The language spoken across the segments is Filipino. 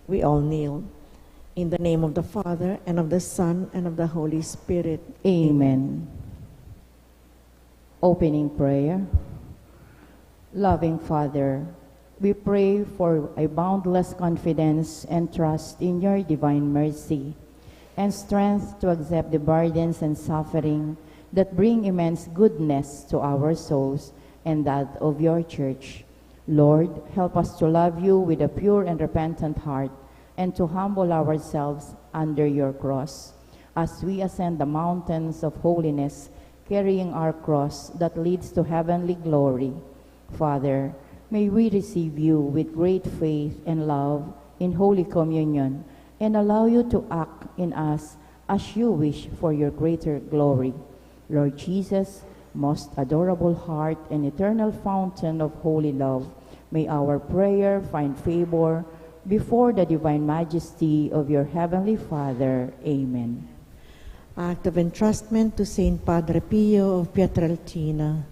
We all kneel. In the name of the Father, and of the Son, and of the Holy Spirit. Amen. Opening prayer. Loving Father, we pray for a boundless confidence and trust in your divine mercy and strength to accept the burdens and suffering that bring immense goodness to our souls and that of your church. Lord, help us to love you with a pure and repentant heart and to humble ourselves under your cross as we ascend the mountains of holiness, carrying our cross that leads to heavenly glory. Father, may we receive you with great faith and love in Holy Communion and allow you to act in us as you wish for your greater glory. Lord Jesus, most adorable heart and eternal fountain of holy love, may our prayer find favor before the divine majesty of your heavenly Father. Amen. Act of entrustment to Saint Padre Pio of Pietrelcina.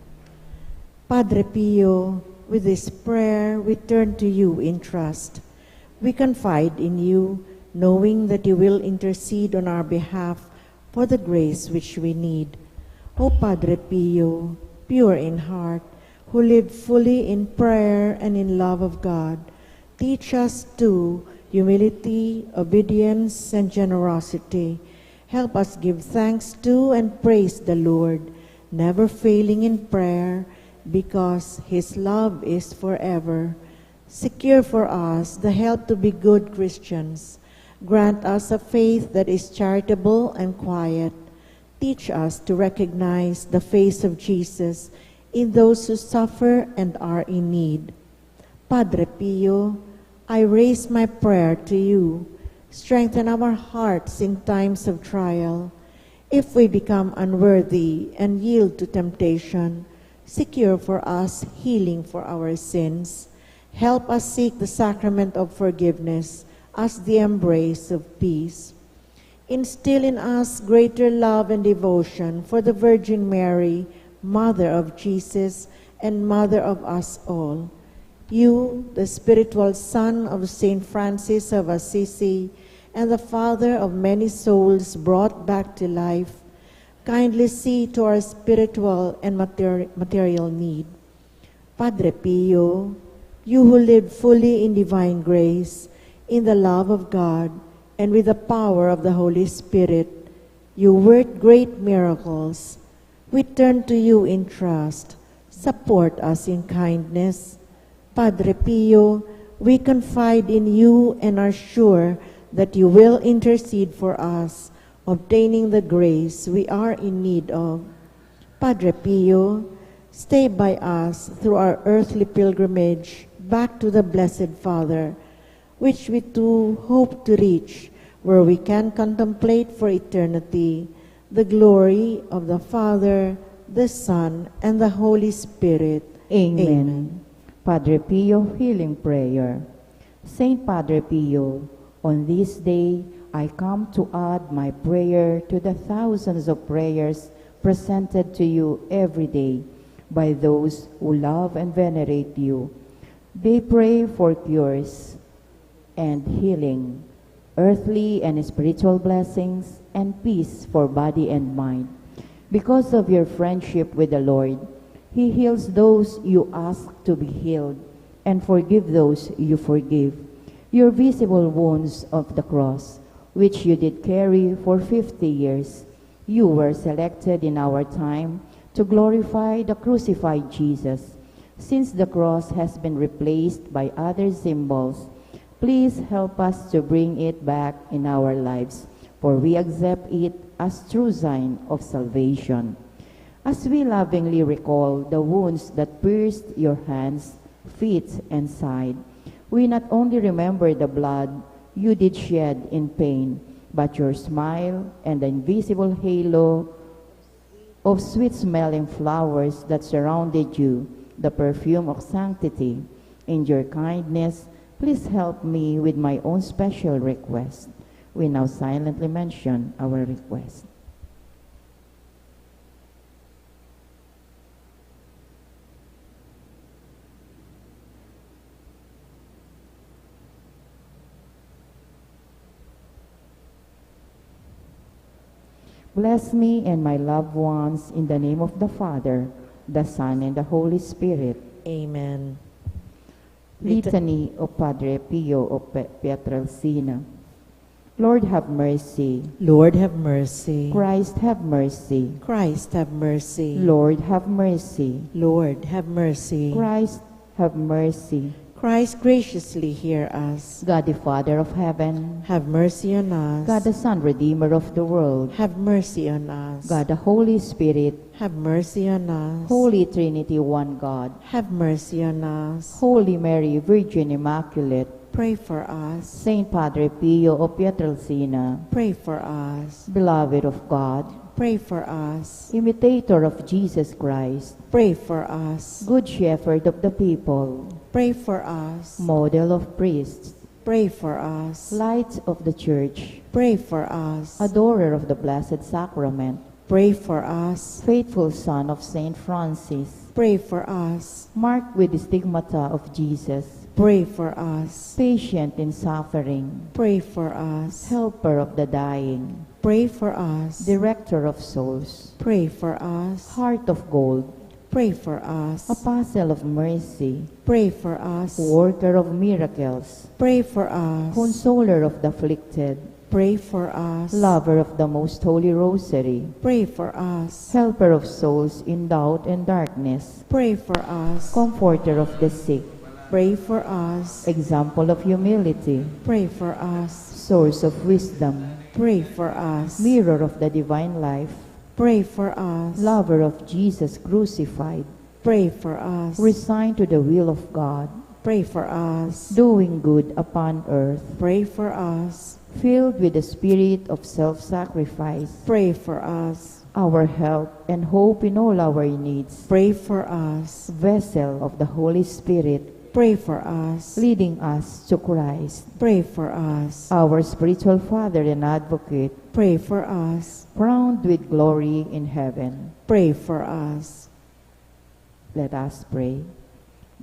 Padre Pio, with this prayer we turn to you in trust. We confide in you, knowing that you will intercede on our behalf for the grace which we need. O Padre Pio, pure in heart, who lived fully in prayer and in love of God, teach us too humility, obedience, and generosity. Help us give thanks to and praise the Lord, never failing in prayer, because his love is forever. Secure for us the help to be good Christians. Grant us a faith that is charitable and quiet. Teach us to recognize the face of Jesus in those who suffer and are in need. Padre Pio, I raise my prayer to you. Strengthen our hearts in times of trial. If we become unworthy and yield to temptation, secure for us healing for our sins. Help us seek the sacrament of forgiveness as the embrace of peace. Instill in us greater love and devotion for the Virgin Mary, Mother of Jesus and Mother of us all. You, the spiritual son of Saint Francis of Assisi and the father of many souls brought back to life, kindly see to our spiritual and material need. Padre Pio, you who lived fully in divine grace, in the love of God, and with the power of the Holy Spirit, you worked great miracles. We turn to you in trust. Support us in kindness. Padre Pio, we confide in you and are sure that you will intercede for us, obtaining the grace we are in need of. Padre Pio, stay by us through our earthly pilgrimage back to the Blessed Father, which we too hope to reach, where we can contemplate for eternity the glory of the Father, the Son, and the Holy Spirit. Amen. Amen. Padre Pio, healing prayer. Saint Padre Pio, on this day I come to add my prayer to the thousands of prayers presented to you every day by those who love and venerate you. They pray for cures and healing, earthly and spiritual blessings, and peace for body and mind. Because of your friendship with the Lord, He heals those you ask to be healed and forgive those you forgive. Your visible wounds of the cross, which you did carry for 50 years, you were selected in our time to glorify the crucified Jesus. Since the cross has been replaced by other symbols, please help us to bring it back in our lives, for we accept it as true sign of salvation. As we lovingly recall the wounds that pierced your hands, feet, and side, we not only remember the blood you did shed in pain, but your smile and the invisible halo of sweet-smelling flowers that surrounded you, the perfume of sanctity. In your kindness, please help me with my own special request. We now silently mention our request. Bless me and my loved ones in the name of the Father, the Son, and the Holy Spirit. Amen. Litany of Padre Pio of Pietrelcina. Lord, have mercy. Lord, have mercy. Christ, have mercy. Christ, have mercy. Lord, have mercy. Lord, have mercy. Christ, have mercy. Christ, graciously hear us. God the Father of heaven, Have mercy on us. God the Son, Redeemer of the world, Have mercy on us. God the Holy Spirit, Have mercy on us. Holy Trinity, one God, Have mercy on us. Holy Mary, Virgin Immaculate, Pray for us. Saint Padre Pio of Pietrelcina, Pray for us. beloved of God, Pray for us. imitator of Jesus Christ, Pray for us. good shepherd of the people, Pray for us. model of priests, Pray for us. light of the church, Pray for us. adorer of the Blessed Sacrament, Pray for us. faithful son of Saint Francis, Pray for us. marked with the stigmata of Jesus, Pray for us. patient in suffering, Pray for us. helper of the dying, Pray for us. director of souls, Pray for us. heart of gold, Pray for us. apostle of mercy, Pray for us. worker of miracles, Pray for us. consoler of the afflicted, Pray for us. lover of the most holy rosary, Pray for us. helper of souls in doubt and darkness, Pray for us. comforter of the sick, Pray for us. example of humility, Pray for us. source of wisdom, Pray for us. mirror of the divine life, Pray for us. lover of Jesus crucified, Pray for us. resigned to the will of God, Pray for us. doing good upon earth, Pray for us. filled with the spirit of self-sacrifice, Pray for us. our help and hope in all our needs, Pray for us. vessel of the Holy Spirit, Pray for us. leading us to Christ, Pray for us. our spiritual Father and Advocate, Pray for us. crowned with glory in heaven. Pray for us. Let us pray.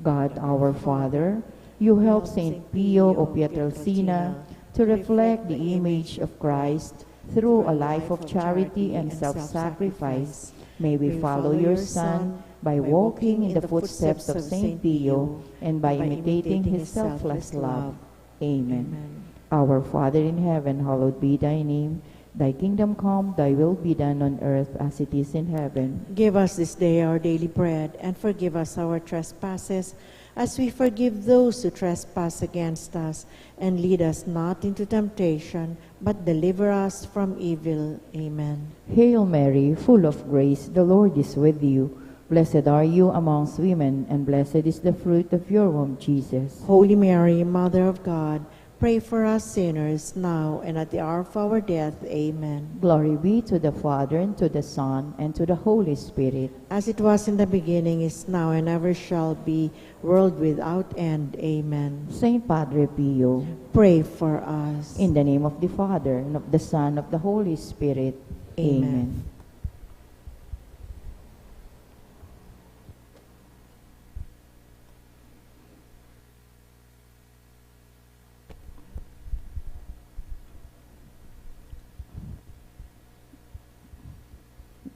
God, our Father, you help Saint Pio of Pietrelcina to reflect the image of Christ through a life of charity and self-sacrifice. May we follow your Son by walking in the footsteps of Saint Pio and by imitating his selfless love. Amen. Our Father in heaven, hallowed be thy name. Thy kingdom come, thy will be done on earth as it is in heaven. Give us this day our daily bread, and forgive us our trespasses, as we forgive those who trespass against us. And lead us not into temptation, but deliver us from evil. Amen. Hail Mary, full of grace, the Lord is with you. Blessed are you amongst women, and blessed is the fruit of your womb, Jesus. Holy Mary, Mother of God, pray for us sinners, now and at the hour of our death. Amen. Glory be to the Father, and to the Son, and to the Holy Spirit. As it was in the beginning, is now, and ever shall be, world without end. Amen. Saint Padre Pio, Pray for us. in the name of the Father, and of the Son, and of the Holy Spirit. Amen. Amen.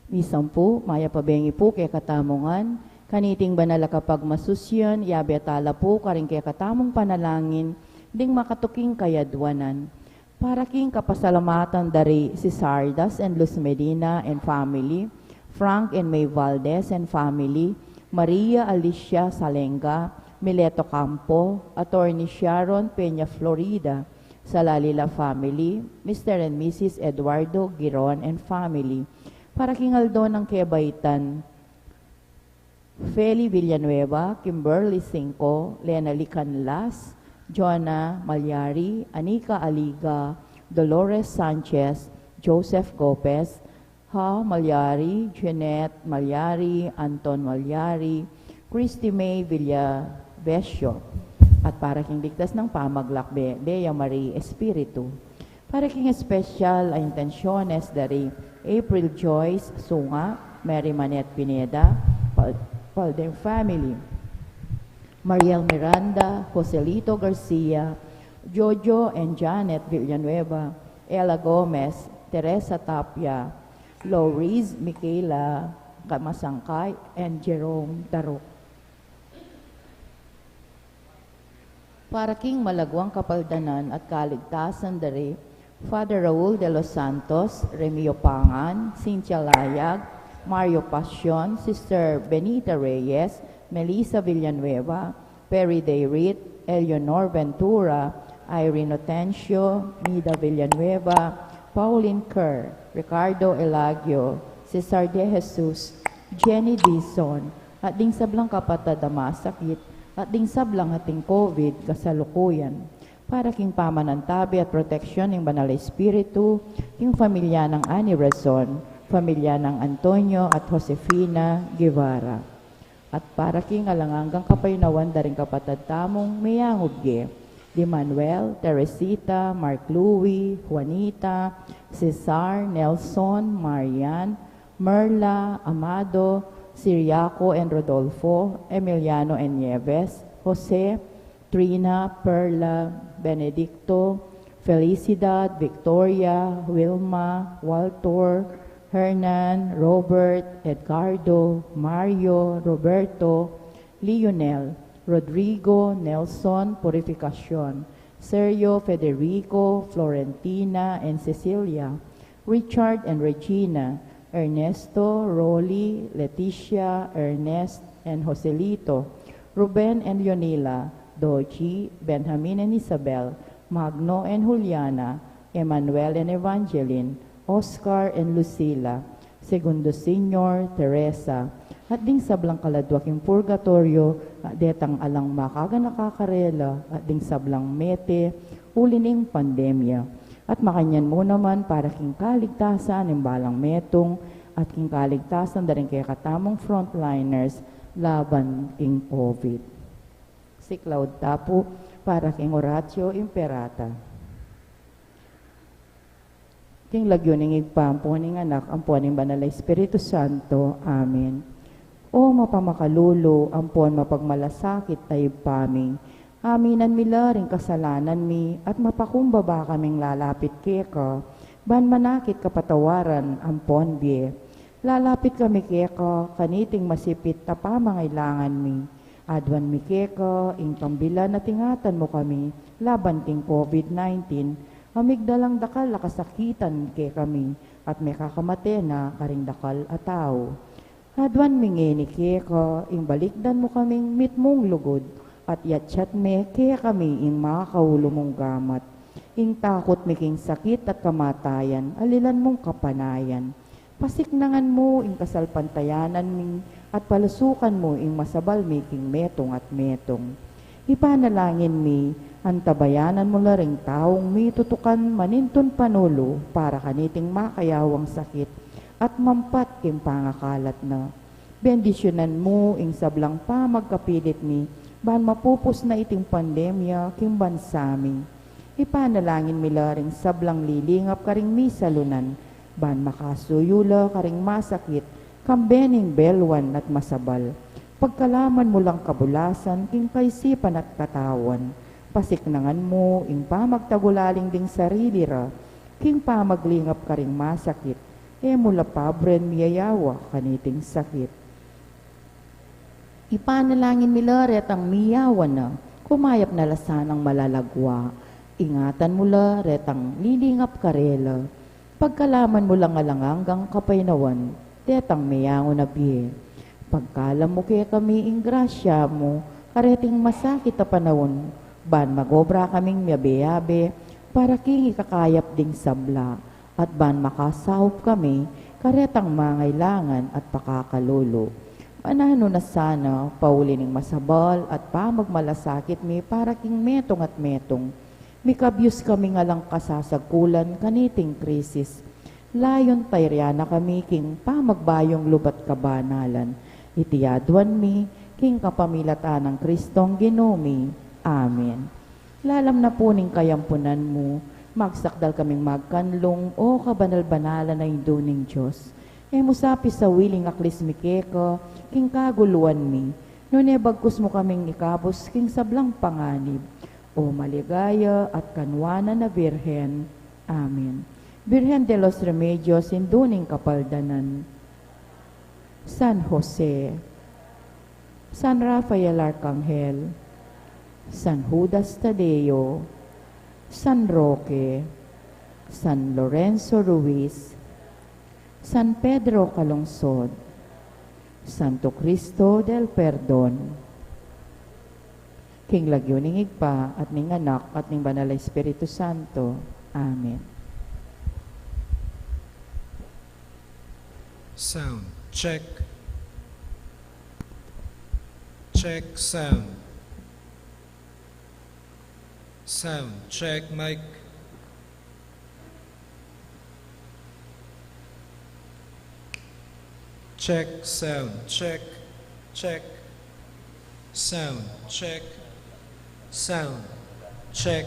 Bisan po, maya pabengi po kay katamongan, kaniting banal kapag masusyan, yabe atala po karing kay katamong panalangin, ding makatuking kayadwanan. Para king kapasalamatan dari si Sardas and Luz Medina and family, Frank and May Valdez and family, Maria Alicia Salenga, Mileto Campo, Attorney Sharon Peña Florida, Salalila family, Mr. and Mrs. Eduardo Giron and family, para kingaldo ng Kebaytan, Feli Villanueva, Kimberly Cinco, Lena Licanlas, Jonah Malyari, Anika Aliga, Dolores Sanchez, Joseph Gopez, Ha Malyari, Jeanette Malyari, Anton Malyari, Christy May Villavesio, at para king ligtas ng pamaglakbe, Bea Marie Espiritu. Para king special a intenciones dari April Joyce Sunga, Mary Manette Pineda, Palden family, Mariel Miranda, Joselito Garcia, Jojo and Janet Villanueva, Ella Gomez, Teresa Tapia, Loris Michaela Kamasangkay, and Jerome Darok. Para king malagwang kapaldanan at kaligtasan dere, Father Raul de los Santos, Remio Pangan, Cynthia Layag, Mario Passion, Sister Benita Reyes, Melissa Villanueva, Perry Dayrit, Eleanor Ventura, Irene Otencio, Mida Villanueva, Pauline Kerr, Ricardo Elagio, Cesar de Jesus, Jenny Dizon, at ding sablang kapatid na masakit, at ding sablang ating COVID kasalukuyan. Para king pamanantabi at proteksyon ng Banal Espiritu, king pamilya ng Ani Razon, pamilya ng Antonio at Josefina Guevara. At para king alangangang kapaynawan daring kapatid tamong mayangubge, di Manuel, Teresita, Mark Louie, Juanita, Cesar, Nelson, Marian, Merla, Amado, Siriaco and Rodolfo, Emiliano and Nieves, Jose, Trina, Perla, Benedicto, Felicidad, Victoria, Wilma, Walter, Hernan, Robert, Edgardo, Mario, Roberto, Lionel, Rodrigo, Nelson, Purificacion, Sergio, Federico, Florentina, and Cecilia, Richard and Regina, Ernesto, Rolly, Leticia, Ernest, and Joselito, Ruben and Yonila, Doji, Benjamin and Isabel, Magno and Juliana, Emmanuel and Evangeline, Oscar and Lucila, Segundo Senior, Teresa, at ding sablang kaladwaking purgatorio, at detang alang makaga nakakarela, at ding sablang mete, ulining pandemya. At makanyan mo naman para king kaligtasan ng balang metong at king kaligtasan na rin kaya katamong frontliners laban king COVID. Si Cloud Tapo para king Horatio Imperata. King lagyo ning igpampo ning anak, ampuan ning Banal na Espiritu Santo. Amen. O mapamakalulo, ampon mapagmalasakit tayo paming. Aminan mila ring kasalanan mi, at mapakumbaba kaming lalapit keka, ban manakit kapatawaran, ampon bie. Lalapit kami keka, kaniting masipit tapamangailangan mi. Adwan mi keka, ingkambila na tingatan mo kami, laban king COVID-19, amigdalang dakal lakasakitan ke kami, at may kakamate na karing dakal ataw. Adwan mingeni keka, ingbalikdan mo kaming mitmong lugod, at yatsyat me, kaya kami ing makakaulo mong gamat. Ing takot miking sakit at kamatayan, alilan mong kapanayan. Pasiknangan mo ing kasalpantayanan ming, at palasukan mo ing masabal miking metong at metong. Ipanalangin mi, antabayanan mo na ring taong mi tutukan maninton panulo, para kaniting makayawang sakit, at mampat king pangakalat na. Bendisyonan mo ing sablang pa magkapilit mi, ban mapupos na iting pandemya king bansami. Ipanalangin mila ring sablang lilingap karing misalunan, ban makasuyula karing masakit, kambening belwan at masabal. Pagkalaman mo lang kabulasan, king kaisipan at katawan. Pasiknangan mo, ing pamagtagulaling ding sarili ra, king pamaglingap karing masakit, mula pabren miyayawa kaniting sakit. Ipanalangin mila retang miyawan na, kumayap na lasanang malalagwa. Ingatan mula retang lilingap karela. Pagkalaman mo lang alanganggang kapaynawan, tetang miyango na biye. Pagkalam mo kaya kami ing grasya mo, kareting masakit na panahon, ban magobra kaming miyabe-yabe, para king ikakayap ding sabla, at ban makasahop kami, karetang mangailangan at pakakalolo. Manano na sana, paulining masabal at pamagmalasakit mi para king metong at metong. Mikabyus kami nga lang kasasagkulan kaniting krisis. Layon tayrya kami king pamagbayong lubat kabanalan. Itiyaduan mi king kapamilatan ng Kristong Ginumi. Amen. Lalam na po ning kayampunan mo, magsakdal kaming magkanlong o kabanal-banalan na induning Diyos. Musapi sa wiling aklis mi keko, king kaguluan mi, nune bagkus mo kaming ikabos king sablang panganib, o maligaya at kanwana na Birhen. Amen. Virgen de los Remedios, Induning Kapaldanan, San Jose, San Rafael Arcangel, San Judas Tadeo, San Roque, San Lorenzo Ruiz, San Pedro Calungsod, Santo Cristo del Perdon, King Lagyo ning Igpa at ning Anak at ning Banal na Espiritu Santo. Amen. Sound, check. Check, sound. Sound, check, mic. Check, sound, check, check. Sound, check. Sound, check.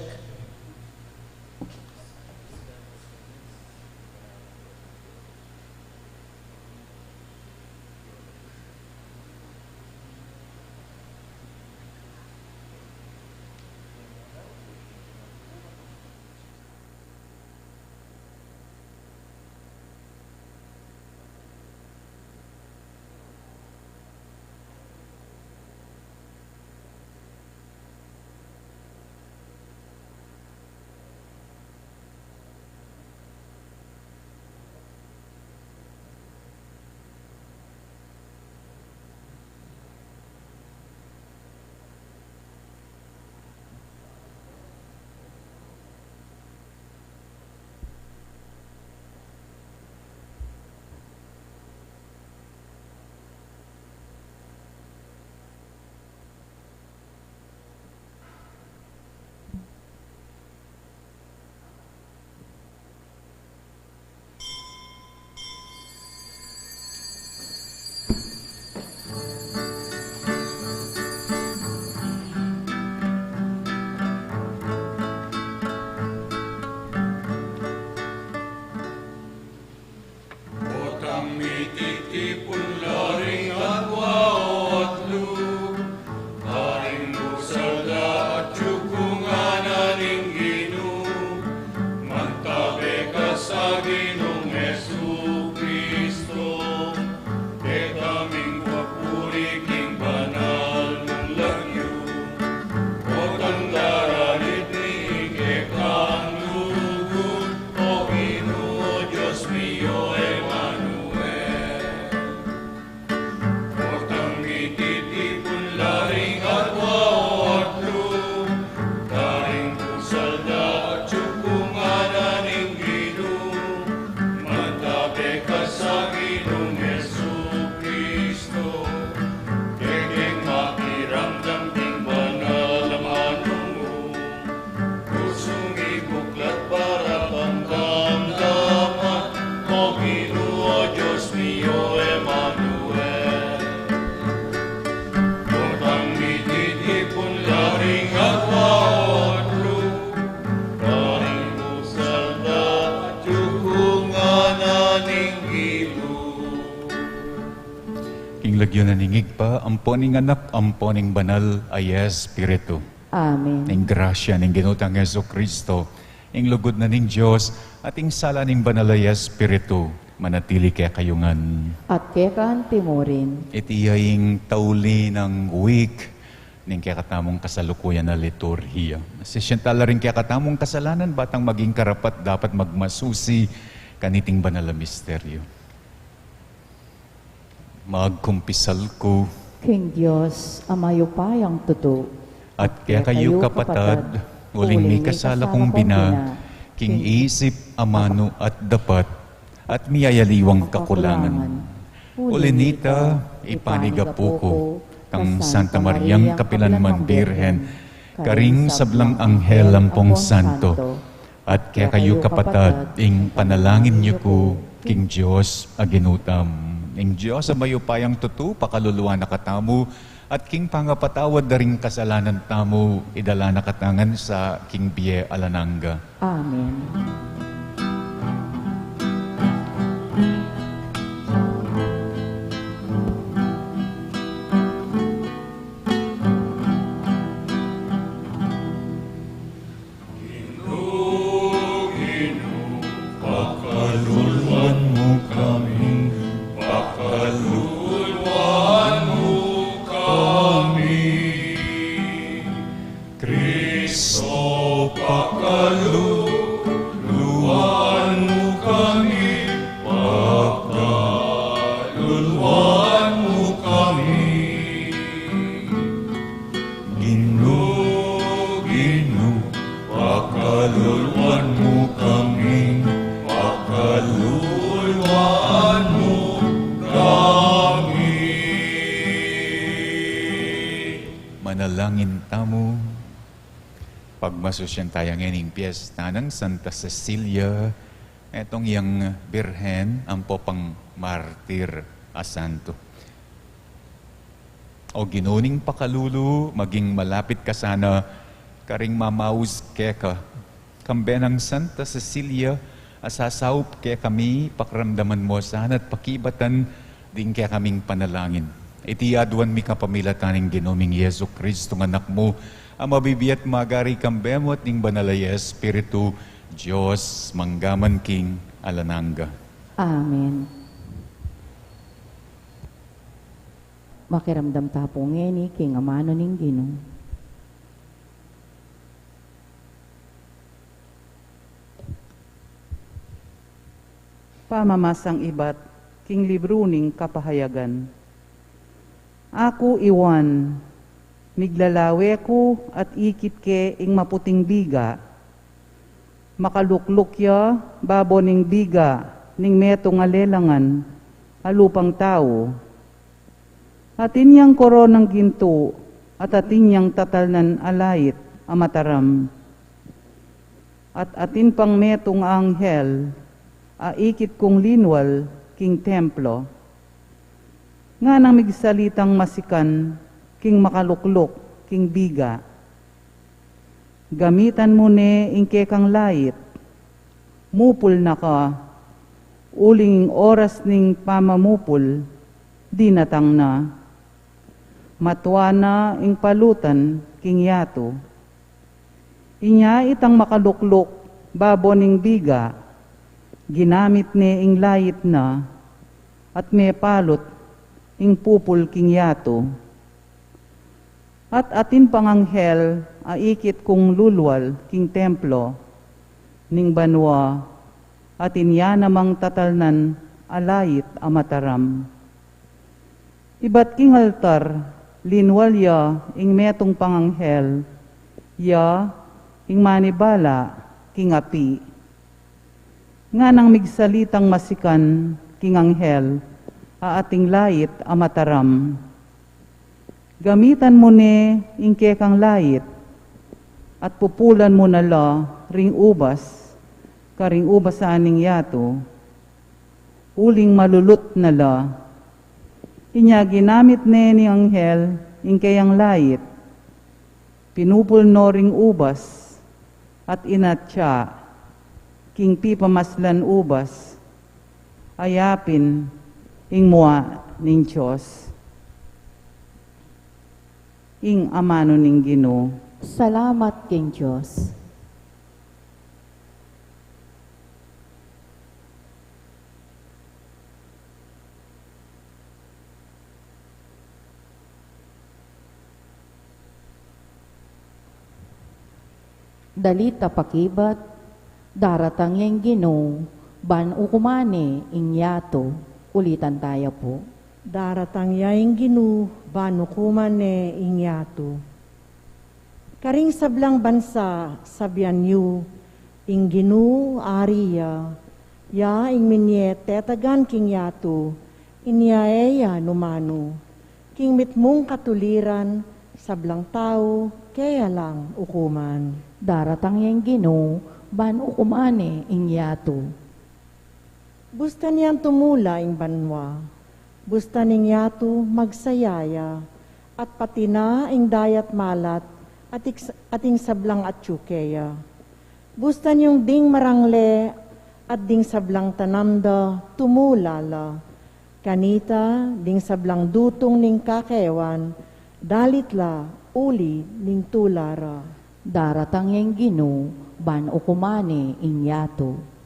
Lagyo na ningig pa, amponing anak, amponing banal ay Espiritu. Amen. Ning grasya ning ginutang Yesu Kristo, ing lugod na ning Diyos, at ing sala ning banal ay Espiritu, manatili kaya kayungan. At kaya kaanti mo rin. Iti ing tauli ng week, ning kaya katamong kasalukuyan na liturhiya. Sisyentala rin kaya katamong kasalanan, batang maging karapat dapat magmasusi kaniting banal na misteryo. Magkumpisal ko, King Diyos, amayo payang tuto. at kaya kayo kapatad, uling may kasala kong bina, king isip, amano at dapat, at miyayaliwang kakulangan. Ulinita, ipanigapo ko, kang Santa Mariang Kapilanman Birhen, karing sablang anghel lampong santo, at kaya kayo kapatad, ing panalangin niyo ko, King Diyos, aginutam. Ing Diyos, amayo payang tutu, pakaluluwa na katamu, at king pangapatawad na ring kasalanan tamu, idala na katangan sa King Bie Alananga. Amen. Inu, Manalangin tamo. Pagmasusyan tayo ngayon piyesta ng Santa Cecilia, etong yang birhen, ang popang martir a santo. O ginuning pakalulu, maging malapit ka sana, karing mamaus keka. Kambe ng Santa Cecilia, asasaup kaya kami, pakramdaman mo sana at pakibatan din kaya kaming panalangin. Itiaduan mi kapamilataning ginuming Yesu Kristo ng anak mo, ang mabibiyat magari kambe mo at ning banalay Espiritu, Diyos, manggaman king alananga. Amen. Makiramdam tapo ngeni, king amano ning Ginoo. Pamamasang ibat, king libruning kapahayagan. Ako iwan, miglalawe ko at ikit ke ing maputing biga. Makalukluk ya, babo ning biga, ning meto nga lelangan, alupang tao. Atin yang koronang ginto, at atin yang tatalnan alait, amataram. At atin pang metong anghel, aikit kong linwal, king templo. Nga nang migsalitang masikan, king makaluklok, king biga. Gamitan mo ne ingke kang lait, mupul na ka, uling oras ning pamamupul, di natang na. Matwa na ing palutan, king yato. Inya itang makaluklok, babo ning biga, ginamit ne ing lait na, at may palot ing pupul king yato. At atin panganghel, aikit kong lulwal king templo, ning banwa, atin ya namang tatalnan alait amataram. Ibat king altar, linwal ya ing metong panganghel, ya ing manibala king api. Nga nang migsalitang masikan, king anghel, ating lait amataram. Gamitan mo ne ingke kang lait, at pupulan mo na la ring ubas, karing ubas sa aning yato, uling malulot na la. Inya ginamit ne ni anghel ingke yang lait, pinupul no ring ubas, at inatya, king pipamaslan ubas, ayapin, ing mua ning Diyos, ing amano ning Ginoo. Salamat king Diyos. Dalita pakibat, daratang yang Ginoo, ban ukumane ing yato. Ulitan tayo po. Daratang yaing Ginoo, banukuman ne ingyato. Karing sablang bansa, sabyan yu, ing Ginoo ariya, ya ing minye tetagan king yato, inyaeya numano, king mitmong katuliran, sablang tao, kaya lang ukuman. Daratang yang Ginoo, ban ukumane ing yato. Busta niyang tumula ing banwa, busta ning yato magsayaya, at pati na ing dayat malat, ating sablang at tsukeya. Busta niyong ding marangle, at ding sablang tanamda, tumulala. Kanita, ding sablang dutong ning kakewan, dalitla, uli, ning tulara. Daratang yang Ginoo, ban ukumane ing yato.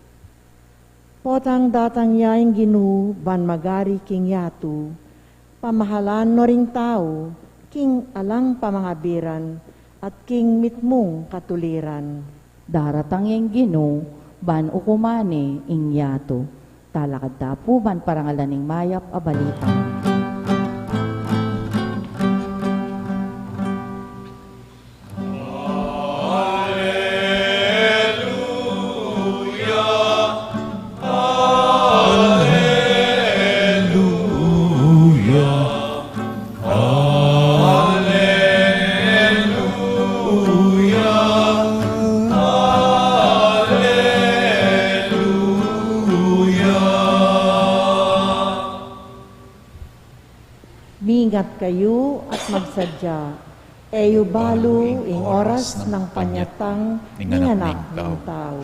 Potang datang yaing Ginoo, ban magari king yato, pamahalan no ring tao, king alang pamangabiran, at king mitmong katuliran. Daratang yang Ginoo, ban ukumane ing yato. Talakad tapo ban parangalaning mayap a balita. Ingat kayo at magsadya. Eyo balo ing oras ng panyatang ninganak ng tao.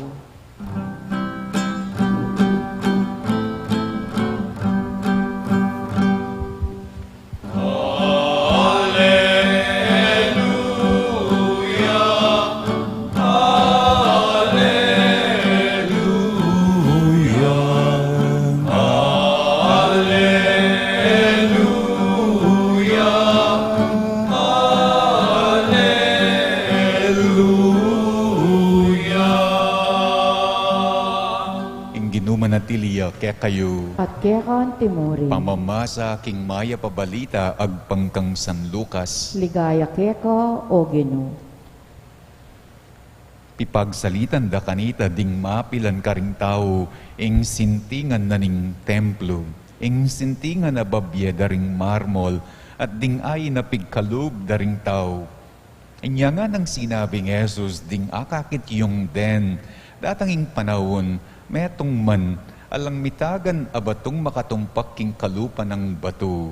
Manatiliya kaya kayo At kaya kan timuri. pamamasa king maya pabalita agpangkang San Lucas. Ligaya kaya ka o Ginoo. Pipagsalitan da kanita ding mapilan karing tao ing sintingan na ning templo, ing sintingan na babye daring marmol at ding ay na pigkalub daring tao. Inya nga nang sinabing Jesus ding akakit yung den datanging panahon metong man alang mitagan abatong makatumpak king kalupa ng bato.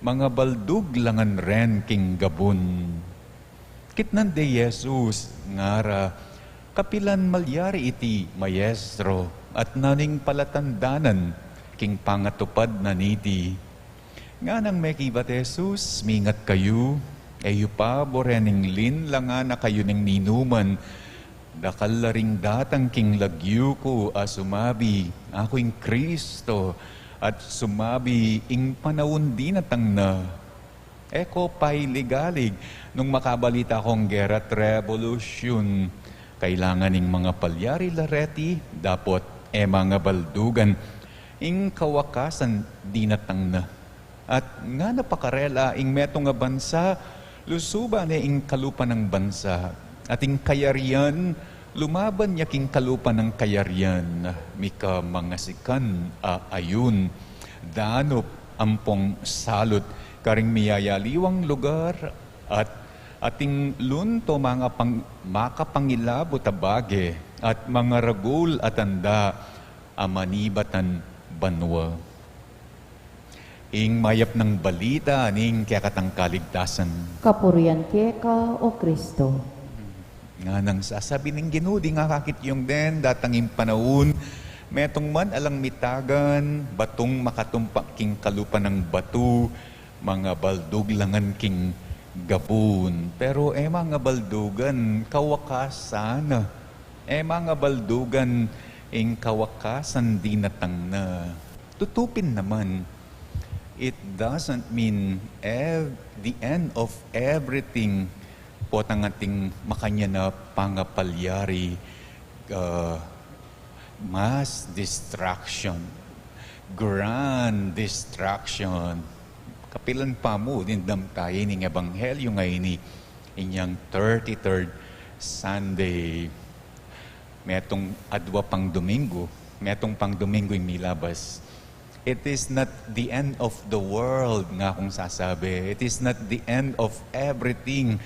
Mga baldug langan ren king gabon. Kitnan de Jesus ngara kapilan malyari iti mayestro at naning palatandanan king pangatupad na niti. Nga nang may kibat Jesus, mingat kayo, ayo pa borening lin langa na kayo ning ninuman. Dakal laring datang king lagyu ko sumabi, ako'ing Kristo, at sumabi ing panawon dinatang na. Eko pa'y ligalig, nung makabalita kong gera at revolution, kailangan ing mga palyari lareti, dapat mga baldugan, ing kawakasan dinatang na. At nga napakarela ing metong nga bansa, lusuban ing kalupa ng bansa, ating kayarian, lumaban niya king kalupa ng kayarian, mika mga sikan ayun, danop ampong salot, karing miyayaliwang lugar, at ating lunto mga makapangilabot abage, at mga ragul at anda, amanibatan banwa. Ing mayap ng balita, ning kaya katang kaligtasan. Kapurian kaya ka o Kristo. Nga nang sasabi ng Ginoo, di nga kakit yung den, datanging panahon, metong man alang mitagan, batong makatumpak king kalupa ng batu, mga baldug langan king gabon. Pero mga baldugan, kawakasan, mga baldugan, ing kawakasan dinatang na. Tutupin naman, it doesn't mean the end of everything po ang ating makanya na pangapalyari, mass distraction, grand distraction. Kapilan pa mo, dindam tayo ng Ebanghelyo ngayon inyang 33rd Sunday. Metong adwa pang Domingo, metong pang Domingo yung milabas. It is not the end of the world nga kung sasabi. It is not the end of everything.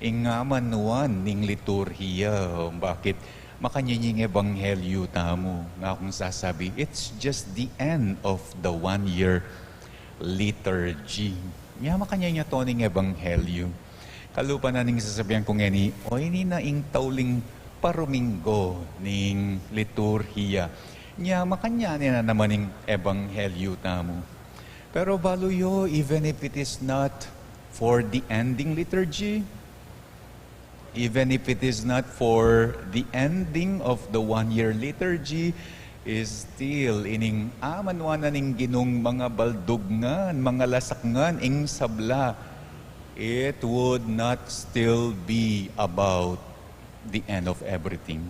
Ingamanuan ning liturhiya. Bakit? Makanyanying ebanghelyo tamo. Nga kung sasabi, it's just the end of the 1-year liturgy. Nga makanyanya to ning ebanghelyo. Kalupa na ning sasabihan kong eni, o ini na ing tauling paruminggo ning liturhiya. Nga makanya na naman ning ebanghelyo tamo. Pero baluyo, even if it is not for the ending liturgy, even if it is not for the ending of the 1-year liturgy, is still ining amanwana ning Ginong mga baldugngan, mga lasakngan, ing sabla, it would not still be about the end of everything.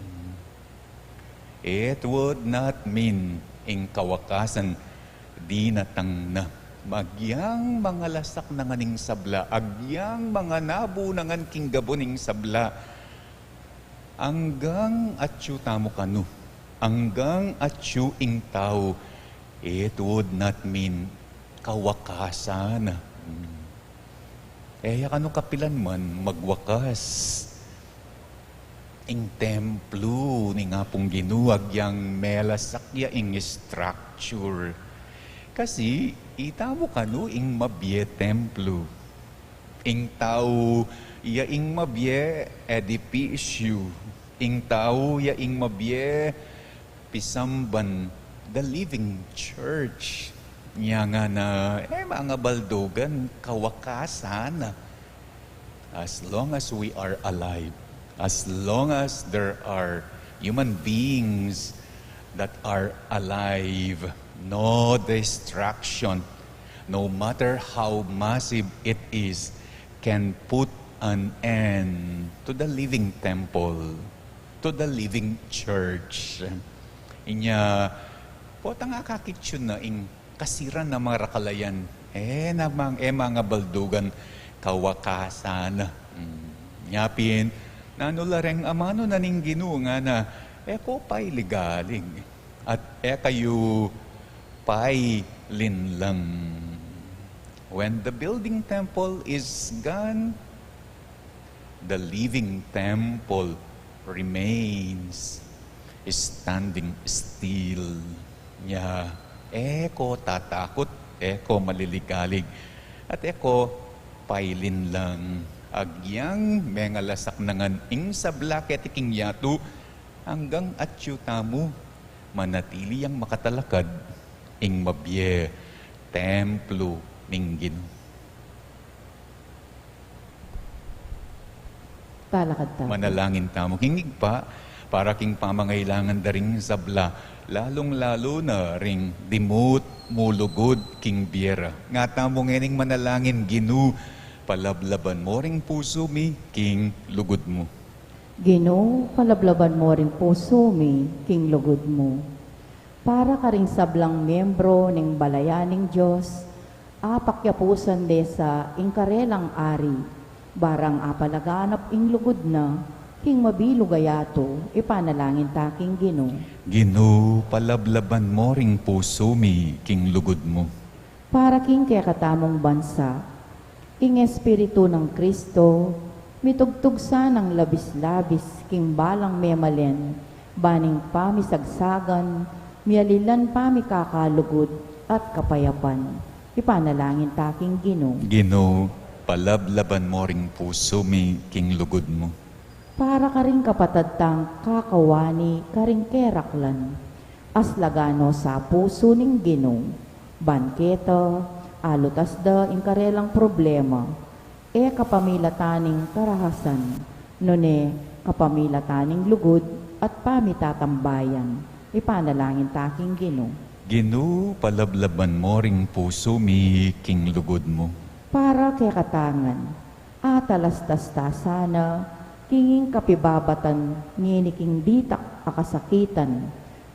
It would not mean ing kawakasan di natang na. Magyang mga lasak na nganing sabla, agyang mga nabu na ngan king gaboning sabla, hanggang atyu tamo kanu, hanggang atyu ing tao, it would not mean kawakasan. Kano kapilan man magwakas, ing templo ni nga pong ginuwag yang melasakya ing structure. Kasi itamo kanu ing mabye templo. Ing tao iya ing mabye edipisyo. Ing tao iya ing mabye pisamban the living church. Nga nga na mga baldogan kawakasan. As long as we are alive, as long as there are human beings that are alive, no destruction, no matter how massive it is, can put an end to the living temple, to the living church. Inya, po nga kakitsyon na ing kasiran na mga rakalayan, mga baldugan, kawakasan. Nyapin, nanulareng amano na ning Ginoo nga na, ko pa'y ligaling. At kayo pa'y linlang. When the building temple is gone, the living temple remains standing still. Nya, ko tatakot, ko maliligalig. At ko pailin lang. Agyang mengalasak nangan ing sabla ketiking yatu hanggang atyu tamu manatili yang makatalakad ing mabye templo ninggin. Talakad tamu. Manalangin tamo kingig pa para king pamangailangan daring sabla lalong-lalo na ring dimut mulugod king biera. Nga tamo ngening manalangin Ginoo palablaban mo ring puso mi king lugod mo. Ginoo, palablaban mo ring puso mi king lugod mo. Para ka ring sablang miyembro ning balayaning Diyos, apakyapusan desa ing karelang ari, barang apalaganap ing lugod na, king mabilugayato, ipanalangin taking Ginoo. Ginoo, palablaban mo ring puso mi king lugod mo. Para king kaya katamong bansa, ing Espiritu ng Kristo, mitugtugsa ng labis-labis king balang memalen, baning pamisagsagan, mialilan pamikakalugod at kapayapan. Ipanalangin taking Ginoo. Ginoo, palablaban mo ring puso mi king lugod mo. Para ka rin kapatadtang kakawani karing keraklan, aslagano sa puso ning Ginoo, banketa, alutas da ing karelang problema, kapamilataning karahasan, nune kapamilataning lugod at pamitatambayan, ipanalangin taking Ginoo. Ginoo, palablaban mo ring puso mi king lugod mo. Para kay katangan, atalastastasana, kinging kapibabatan, nginiking ditak akasakitan,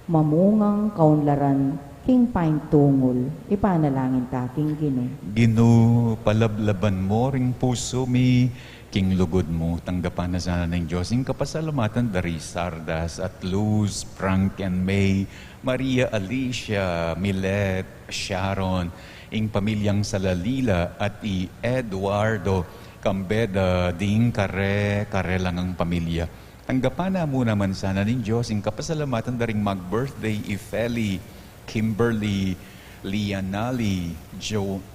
mamungang kaunlaran, king paintungol, ipanalangin taking Ginoo. Ginoo, palablaban mo ring puso mi king lugod mo. Tanggapan na sana ng Diyos ing kapasalamatan dari Sardas at Luz, Frank and May, Maria Alicia, Milet, Sharon, ing pamilyang Salalila at i Eduardo, Cambeda, ding kare lang ang pamilya. Tanggapan na muna man sana ng Diyos ing kapasalamatan daring mag-birthday Ifeli, Kimberly, Lianali,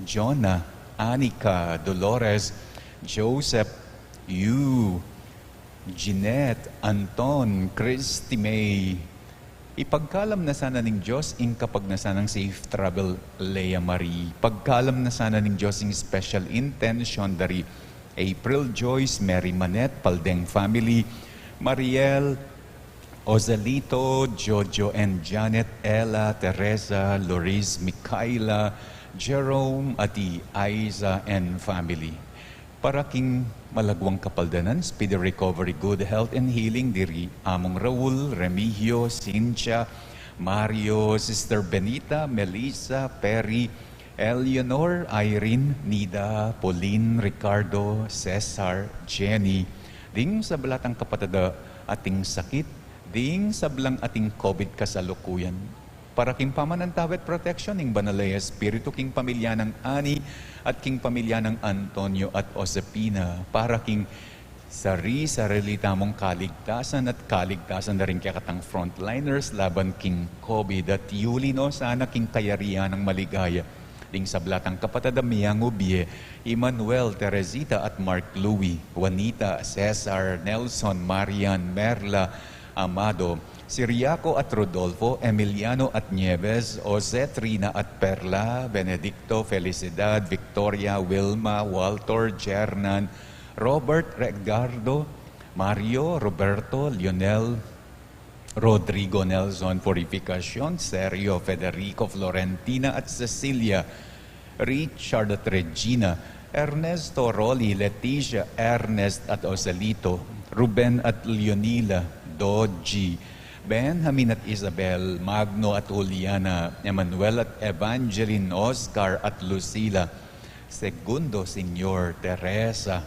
Jonah, Anika, Dolores, Joseph, Yu, Jeanette, Anton, Christy May. Ipagkalam na sana ng Diyos ing kapag na sanang safe travel Lea Marie. Pagkalam na sana ng Diyos ing special intention dari April Joyce, Mary Manette, Paldeng family, Mariel, Ozalito, Jojo and Janet, Ella, Teresa, Loris, Mikaela, Jerome, Ati, Aiza and family. Para king malagwang kapaldanan, speedy recovery, good health and healing diri among Raul, Remigio, Cynthia, Mario, Sister Benita, Melissa, Perry, Eleanor, Irene, Nida, Pauline, Ricardo, Cesar, Jenny, ding sa balatang kapatada ating sakit, ding sablang ating COVID kasalukuyan. Para king pamanantawet protection ing Banalaya Espiritu king pamilya ng Ani at king pamilya ng Antonio at Josepina. Para king sarili tamong kaligtasan at kaligtasan na rin kaya katang frontliners laban king COVID at yuli no sana king kayarihan ng maligaya. Ding sa blatang kapatid Miyang Ubie, Emmanuel, Teresita at Mark Louie, Juanita, Cesar, Nelson, Marian, Merla, Amado, Siriaco at Rodolfo, Emiliano at Nieves, Jose, Trina at Perla, Benedicto, Felicidad, Victoria, Wilma, Walter, Jernan, Robert, Regardo, Mario, Roberto, Lionel, Rodrigo, Nelson, Purificacion, Sergio, Federico, Florentina at Cecilia, Richard at Regina, Ernesto, Rolly, Leticia, Ernest at Oselito, Ruben at Leonila, Dodgy, Benjamin at Isabel, Magno at Juliana, Emmanuel at Evangeline, Oscar at Lucila, Segundo, Senyor, Teresa,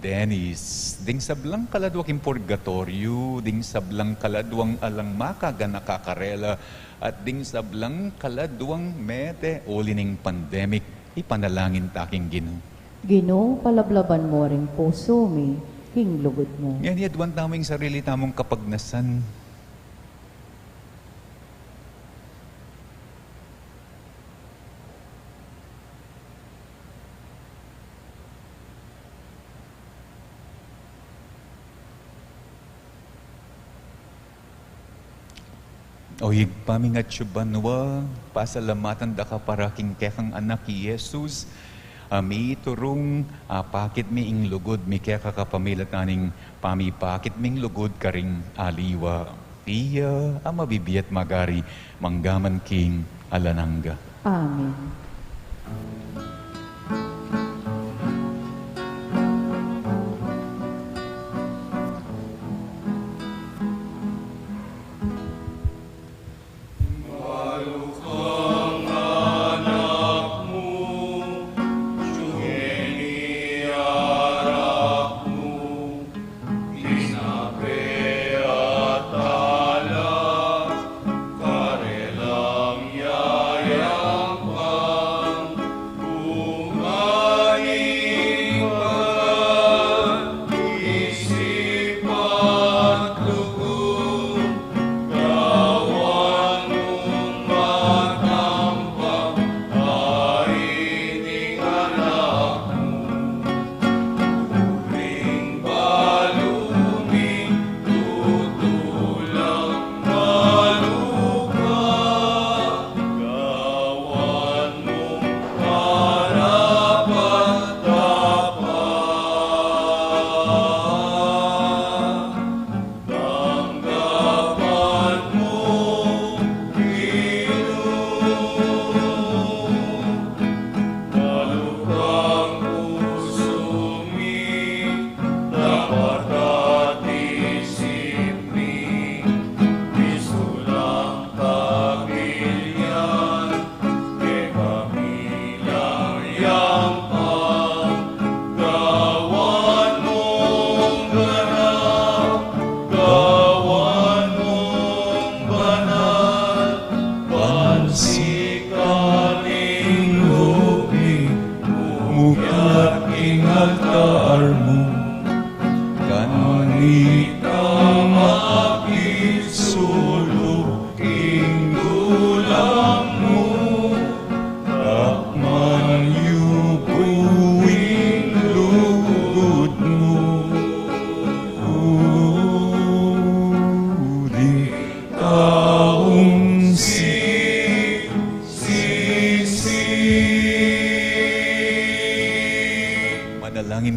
Dennis, ding sablang kaladwang purgatorio, ding sablang kaladwang alang makaga nakakarela, at ding sablang kaladwang mete ulining pandemic, ipanalangin taking Ginoo. Ginoo, palablaban mo ring puso mi, hinglugod mo. Yan yadwan taming sarili tamong kapagnasan. O higpaming at syubanwa, pasalamatan da ka para king kekang anak ki Jesus, mi turong pakit mi ing lugod, mi keka kapamilat aning pamipakit ming lugod karing aliwa. Iya, mabibiyat magari, manggaman king alananga. Amen.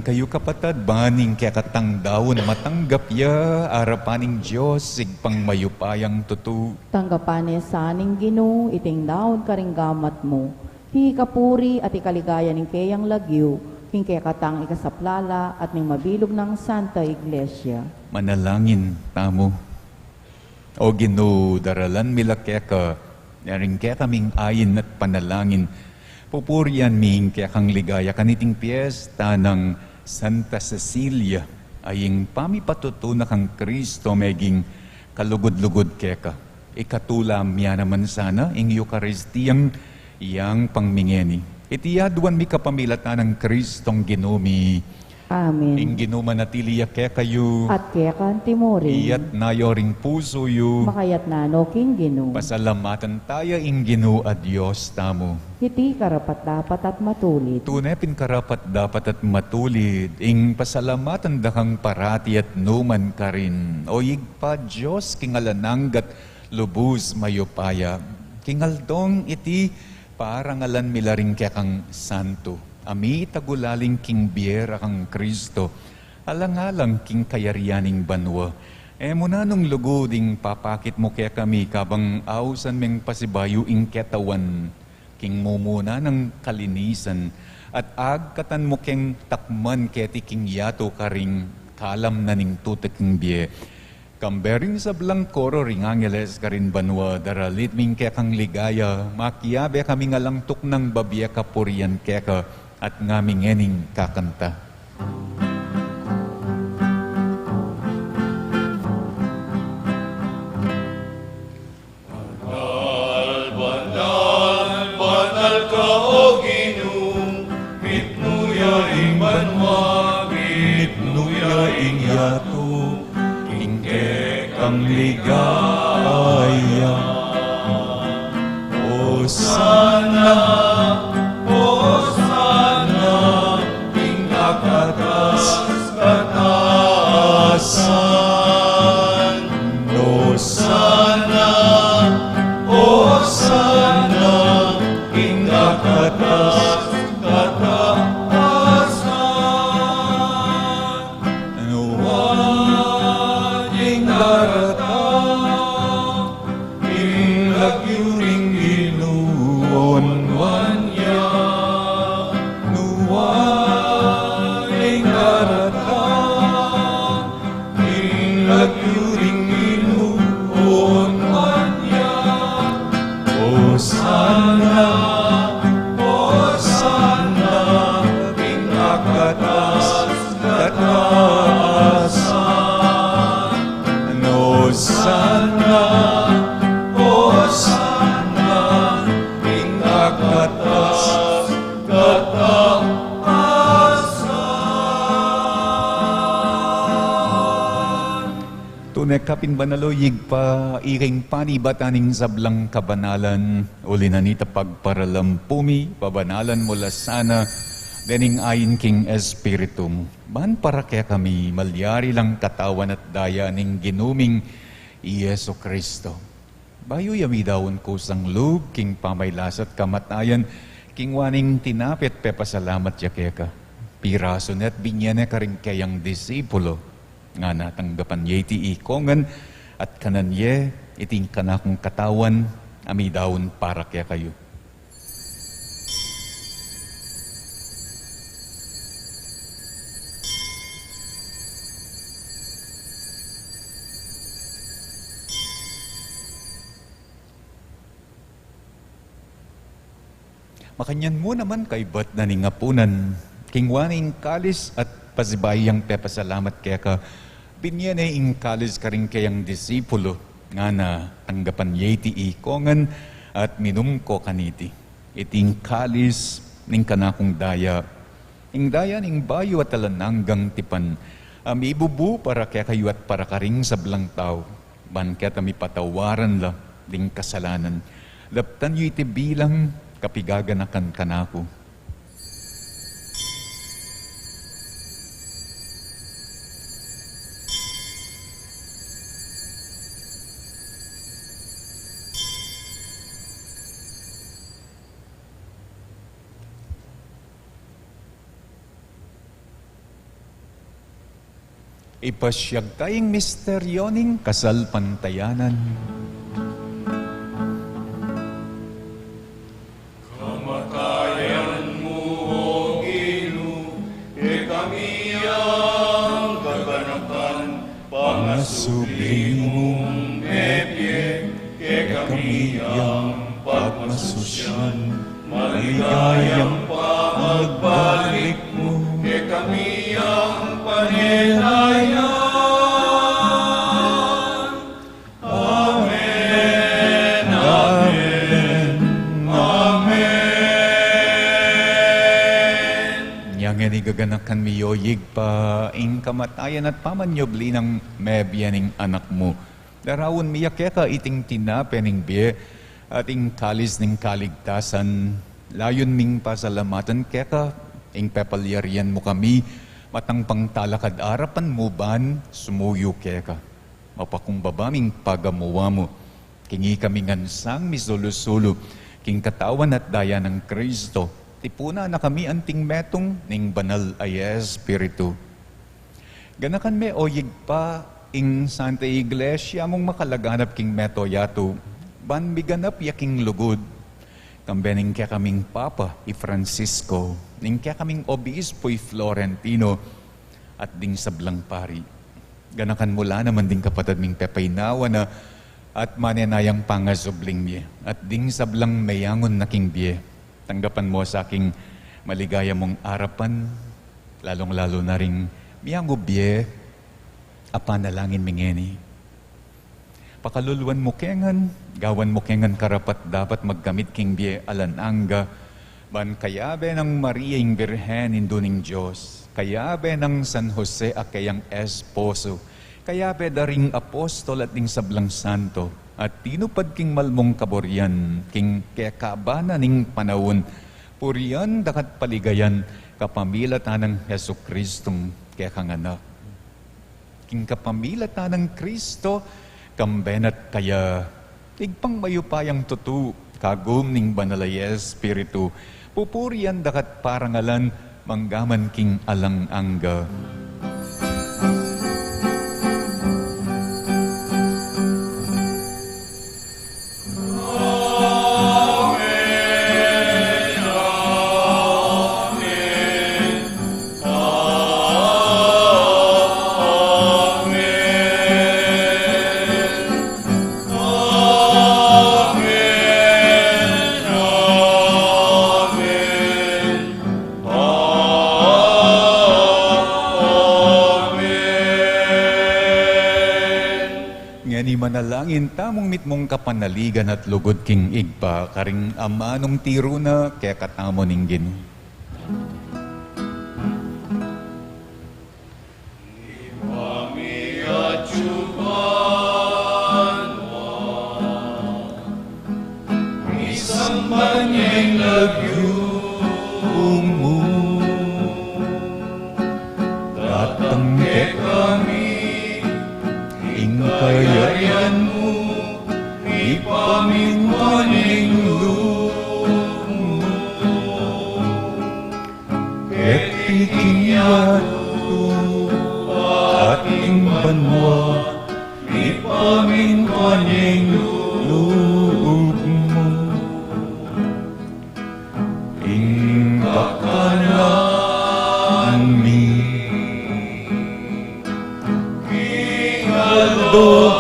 Kayo kapatad, baning kaya katangdawon, matanggap ya, arapaning Diyos, sigpang mayupayang tutu. Tanggapan sa aning Ginoo, iting daon karing gamat mo. Hikapuri at ikaligaya ning kayang lagyo, king kaya katang ikasaplala at ning mabilog ng Santa Iglesia. Manalangin tamo. O Ginoo, daralan mila kaya ka, naring kaya kaming ayin at panalangin. Pupurian ming kaya kang ligaya kaniting piyesta ng Santa Cecilia, aying pamipatutunak ang Kristo meging kalugod-lugod keka. Ikatulam niya naman sana, ing Eukaristiyang iyang pangmingeni. Itiyaduan mi kapamilatan ng Kristong Ginumi. Amen. Inggino manatiliya kaya kayo, At kaya kan timori, iyat nayoring puso yu, makayat nano king Gino. pasalamatan tayo inggino a Diyos tamo. Iti karapat dapat at matulit. Tunay karapat dapat at matulid, ing pasalamatan dakang parati at numan ka rin. O yigpa Diyos kingalananggat lubus mayupaya. Kingaldong iti parangalan milaring kaya kang santo. Ami tagulaling king biera kang Kristo. Alangalang king kayarianing banwa. Muna nung luguding papakit mo kaya kami kabang ausan meng pasibayo ing ketawan. King mumuna ng kalinisan at agkatan mo keng takman keti king yato karing kalam na ning tutek king bie. Kambering sa blangkoro ring angeles karin banwa daralit ming kaya kang ligaya makiyabe kami nga langtok ng babiya kapurian kaya ka at ngaming ening kakanta. Ang ligaya, o sana, ingakatas kataasan. O sana, ingakatas kataasan. Nuwaning darata, inlagyuring inuon wanya. Nuwaning darata, inlagyuring inuon wanya. O sana, ingakatas kataasan. O sana, ingakatas kataasan. Tunay kapin banaloyig pa iking panibataning sablang kabanalan uli na nita pagparalampumi pabanalan mula sana dening ayin king espiritum. Ban para kaya kami malyari lang katawan at daya ning ginuming Yeso Kristo. Bayo yami dawon ko sang loob king pamaylasat kamatayan king waning tinapit pepasalamat ya kaya ka. Piraso net binyane ka rin kayang disipulo nga natanggapan ye iti ikongan at kananye iting kanakong katawan ami dawon para kaya kayo. Makanyan mo naman kay bat na ningapunan, kingwaning kalis at pasibayang pepasalamat kaya ka, binyanay ing kalis ka rin kayang disipulo, nga na tanggapan yeti ikongan at minum ko kaniti. Iting kalis ning kanakong daya, ing daya ning bayo at talananggang tipan, ibubu para kaya kayo at para karing sablang tao, ban kaya tami patawaran la, ding kasalanan. Laptan yu iti bilang kapigaganakan kanako. Ipasyag tayong misteryoning kasal pantayanan. Sublimong mepye, ke kami ang pagmasusyan, maligayang pagbalik mo, ke kami ang paninayan. Amen, amen, amen. Yang nga ni gaganakan mi yoyig pa ing kamatayan at pamanyobli ng mebyaning anak mo. Darawon miya kaya iting tinapening biye at ing kalis ning kaligtasan. Layon ming pasalamatan kaya ing pepalyarian mo kami matang pangtalakad arapan mo ban sumuyo kaya. Mapakumbaba ming pagamuwa mo. Kingi kami ngansang misulusulo king katawan at daya ng Kristo. Tipuna na kami anting metong ning banal ay Espiritu. Ganakan me oyig pa ing Santa Iglesia mong makalaganap king meto yato. Ban biganap yaking lugod. Kambening kaya kaming Papa i Francisco. Ning kaya kaming Obispo i Florentino. At ding sablang pari. Ganakan mula naman ding kapatid ming pepaynawa na at manenayang pangasubling miye. At ding sablang mayangon na king biye. Tanggapan mo sa aking maligaya mong arapan, lalong-lalo na rin miyang ubye, apanalangin mingeni. Pakaluluan mo kengan, gawan mo kengan karapat dapat maggamit king biye alananga, ban kayabe ng Maria ing Birhen induning Diyos, kayabe ng San Jose akayang esposo, kayabe daring apostol at ding sablang santo, at tinupad king malmong kaboryan, king kekabana ning panahon, puriyan dakat paligayan, kapamilatan ng Heso Kristong kekanganak. King kapamilatan ng Kristo, kambenat kaya, tigpang mayupayang tutu, kagum ning banalay Espiritu, pupuriyan dakat parangalan, manggaman king alang-angga. Manalangin tamong mitmong kapanaligan at lugod king igpa, karing amanong tiro na kaya katamo ninggin. Isang manyang lagyong mo, datang kami, ingkayayan mo, ipamintuaning loob mo. Etikinyato ating banwa, ipamintuaning loob mo. Ingkakanan mi, Aldo,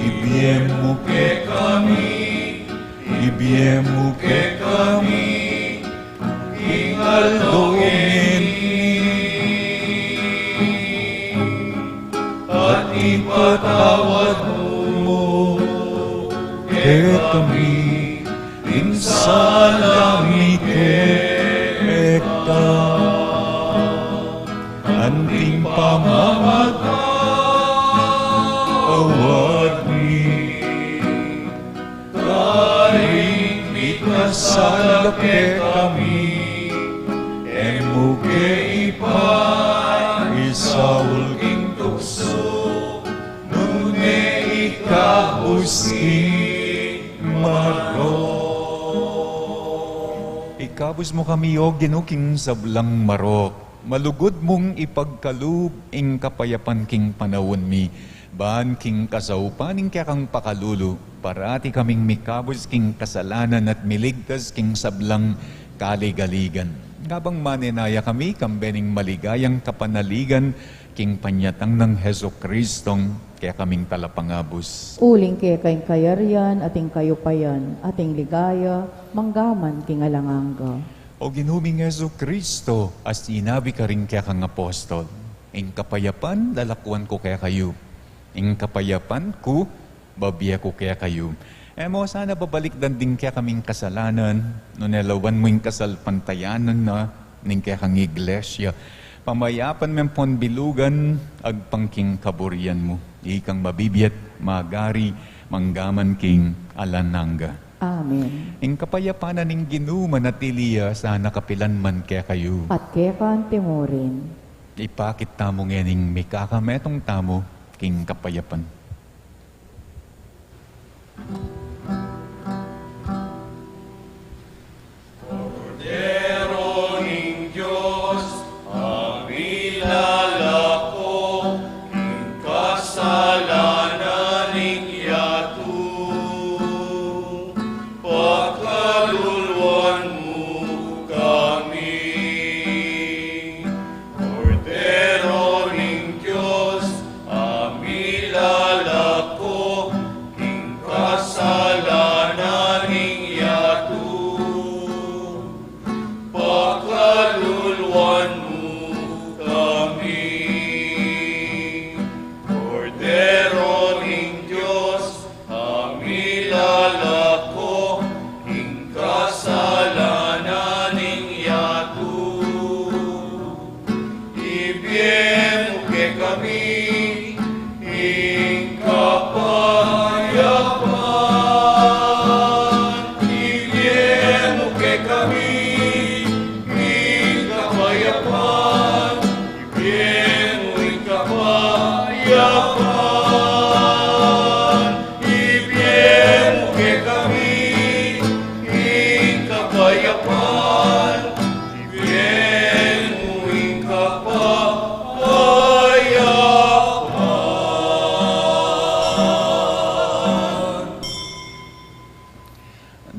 ibiemu ke kami, Aldo at ipatawad mo ke kami, insalami ke ka. Anting pamamatawad ni karing mikasala ke kami, emuge ipay isaul king tukso, nune ikabuski maro. Ikabus mo kami o ginuking sablang marok, malugod mong ipagkalub ing kapayapan king panawon mi, ban king kasaupan ing kang pakalulu, parati kaming mikabos king kasalanan at miligtas king sablang kaligaligan. Ngabang manenaya kami, kambening maligayang kapanaligan, king panyatang ng Heso Kristong, kaya kaming talapangabos. Uling kaya kayong kayarian, ating kayupayan, ating ligaya, manggaman king alanganga. O ginuming Heso Kristo, as sinabi ka rin kaya kang apostol, ing kapayapan, lalakuan ko kaya kayo. Ing kapayapan ko, babiya ko kaya kayo. Emo, sana babalikdan din kaya kaming kasalanan, no nelawan mo yung kasalpantayanan na, ning kaya kang iglesia. Pamayapan men pon bilugan, agpangking kaburian mo. Ikang mabibiyat, magari, manggaman king alananga. Amen. Ing kapayapanan ning ginuman at iliya, sana kapilan man kaya kayo. At kaya kan timurin. Ipakit tamo ngening may kakametong tamo, king kapayapan.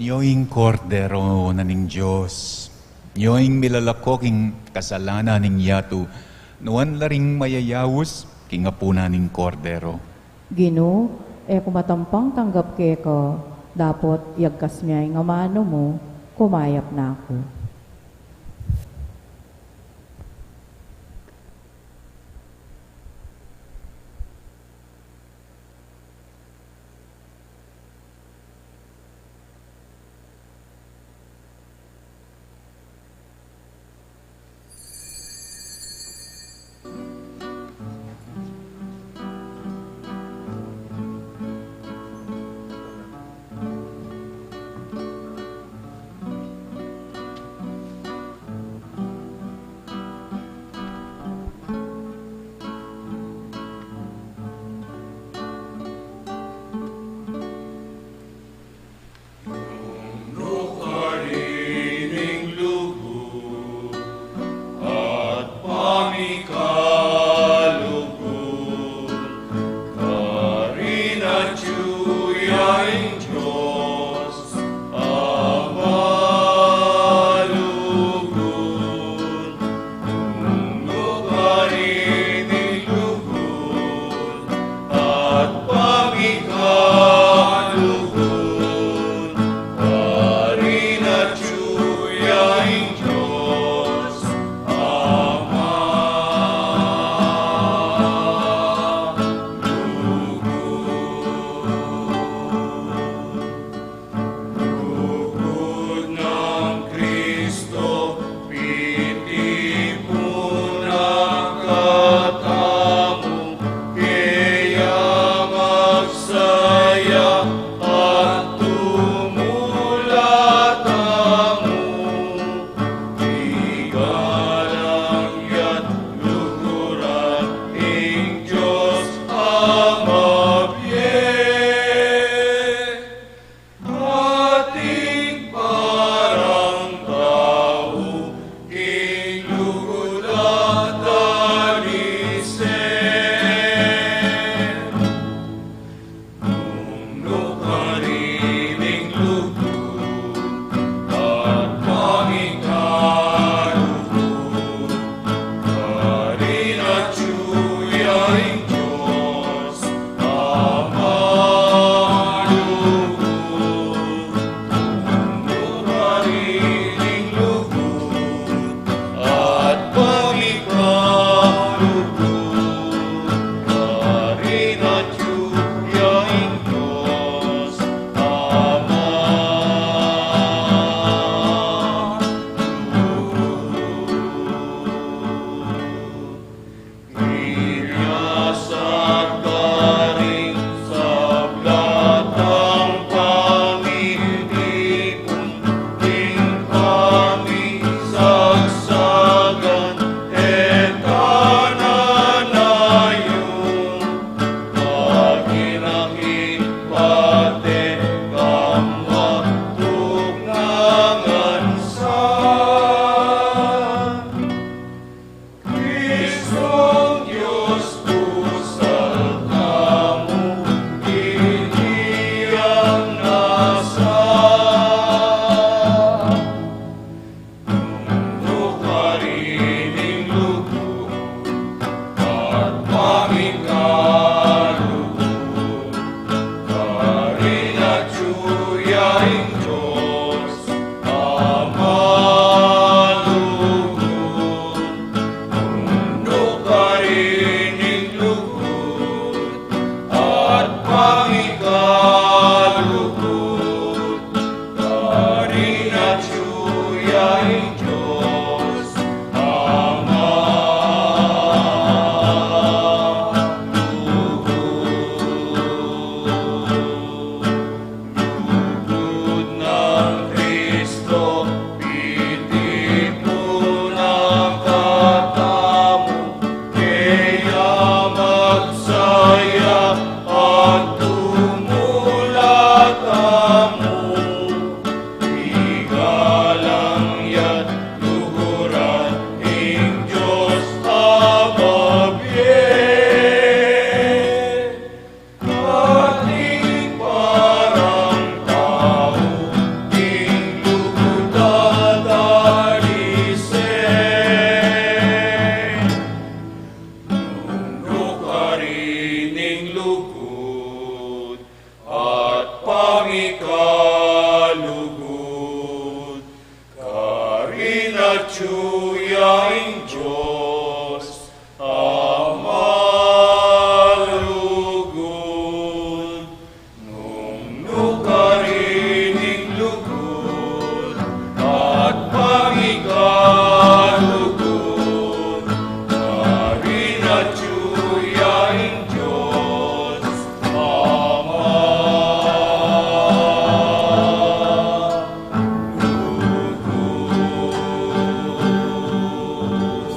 Niyoing kordero na ning Diyos, niyoing milalakok ing kasalanan ning yato, nuan laring mayayawos, kingapuna ning kordero. Gino, kumatampang tanggap ke ko, dapat yagkas niya nga mano mo, kumayap na ako.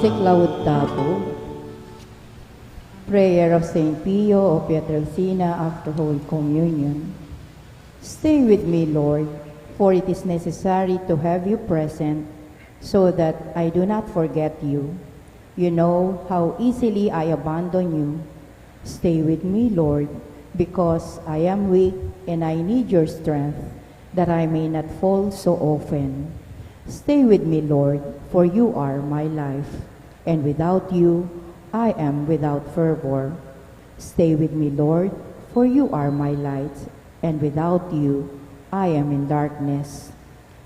Siklawud Tabo. Prayer of Saint Pio of Pietrelcina after Holy Communion. Stay with me, Lord, for it is necessary to have you present so that I do not forget you. You know how easily I abandon you. Stay with me, Lord, because I am weak and I need your strength, that I may not fall so often. Stay with me, Lord, for you are my life, and without you I am without fervor. Stay with me, Lord, for you are my light, and without you I am in darkness.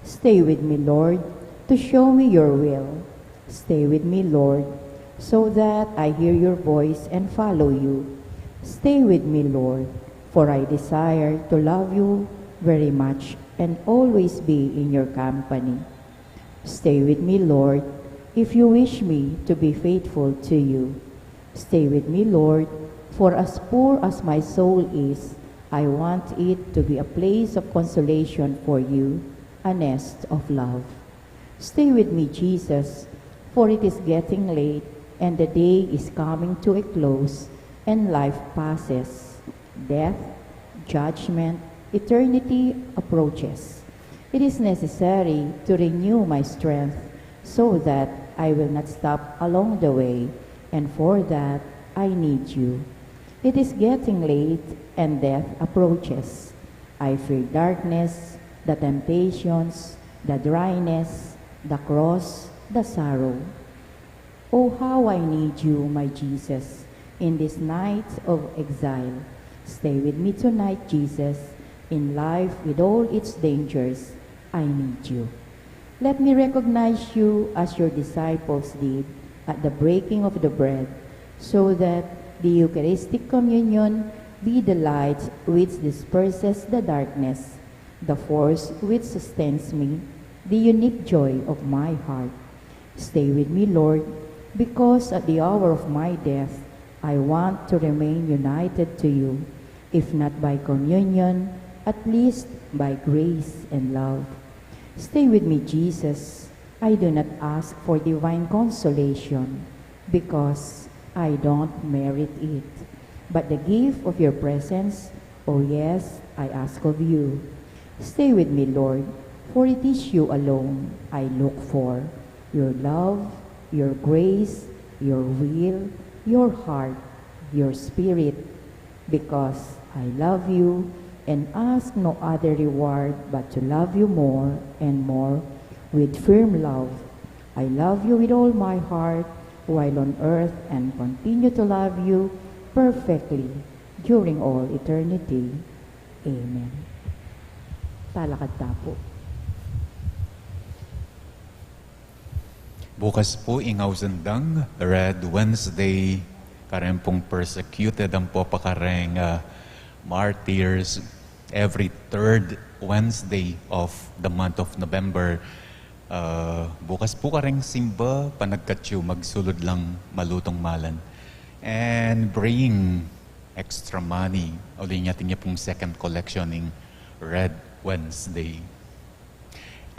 Stay with me, Lord, to show me your will. Stay with me, Lord, so that I hear your voice and follow you. Stay with me, Lord, for I desire to love you very much and always be in your company. Stay with me, Lord, if you wish me to be faithful to you. Stay with me, Lord, for as poor as my soul is, I want it to be a place of consolation for you, a nest of love. Stay with me, Jesus, for it is getting late and the day is coming to a close and life passes. Death, judgment, eternity approaches. It is necessary to renew my strength so that I will not stop along the way, and for that I need you. It is getting late and death approaches. I fear darkness, the temptations, the dryness, the cross, the sorrow. Oh, how I need you, my Jesus, in this night of exile. Stay with me tonight, Jesus, in life with all its dangers. I need you. Let me recognize you as your disciples did at the breaking of the bread, so that the Eucharistic communion be the light which disperses the darkness, the force which sustains me, the unique joy of my heart. Stay with me, Lord, because at the hour of my death, I want to remain united to you, if not by communion, at least by grace and love. Stay with me, Jesus. I do not ask for divine consolation, because I don't merit it, but the gift of your presence, oh yes, I ask of you. Stay with me, Lord, for it is you alone I look for, your love, your grace, your will, your heart, your spirit, because I love you and ask no other reward but to love you more and more with firm love. I love you with all my heart while on earth and continue to love you perfectly during all eternity. Amen. Talakad tapo. Bukas po, ingaw sandang, Red Wednesday, kareng pong persecuted ang po pakareng martyrs every third Wednesday of the month of November. Bukas po kareng simba, panagkatyo, magsulod lang malutong malan. And bring extra money. Uli niya pong second collection ng Red Wednesday.